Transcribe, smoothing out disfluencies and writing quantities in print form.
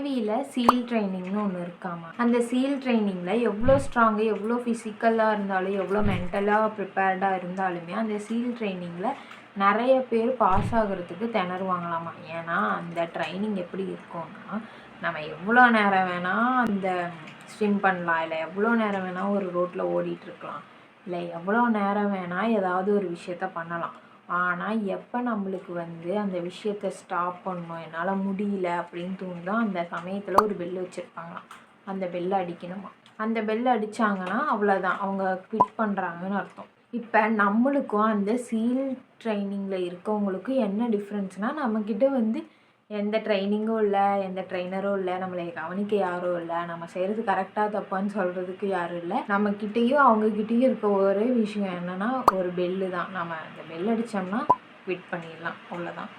நேவியில் seal ட்ரைனிங்னு ஒன்று இருக்காமா. அந்த சீல் ட்ரைனிங்கில் எவ்வளோ ஸ்ட்ராங்கு, எவ்வளோ ஃபிசிக்கலாக இருந்தாலும், எவ்வளோ மென்டலாக ப்ரிப்பேர்டாக இருந்தாலுமே அந்த சீல் ட்ரைனிங்கில் நிறைய பேர் பாஸ் ஆகிறதுக்கு திணறுவாங்களாமா. ஏன்னா அந்த ட்ரைனிங் எப்படி இருக்கும்னா, நம்ம எவ்வளோ நேரம் வேணால் அந்த ஸ்விம் பண்ணலாம், இல்லை எவ்வளோ நேரம் வேணால் ஒரு ரோட்டில் ஓடிட்டுருக்கலாம், இல்லை எவ்வளோ நேரம் வேணால் ஏதாவது ஒரு விஷயத்த பண்ணலாம். ஆனால் எப்போ நம்மளுக்கு அந்த விஷயத்தை ஸ்டாப் பண்ணணும், என்னால் முடியல அப்படின்னு தோணுதோ அந்த சமயத்தில் ஒரு பெல் வச்சுருப்பாங்களாம். அந்த பெல்லை அடிக்கணுமா. அந்த பெல் அடித்தாங்கன்னா அவ்வளோதான், அவங்க குவிட் பண்ணுறாங்கன்னு அர்த்தம். இப்போ நம்மளுக்கும் அந்த சீல் ட்ரைனிங்கில் இருக்கவங்களுக்கும் என்ன டிஃப்ரென்ஸ்னால், நம்மக்கிட்ட எந்த ட்ரைனிங்கும் இல்லை, எந்த ட்ரைனரும் இல்லை, நம்மளை கவனிக்க யாரும் இல்லை, நம்ம செய்கிறது கரெக்டாக தப்பான்னு சொல்கிறதுக்கு யாரும் இல்லை. நம்மக்கிட்டேயும் அவங்கக்கிட்டேயும் இருக்க ஒரே விஷயம் என்னென்னா ஒரு பெல்லு தான். நம்ம அந்த பெல் அடித்தோம்னா குவிட் பண்ணிடலாம், அவ்வளோதான்.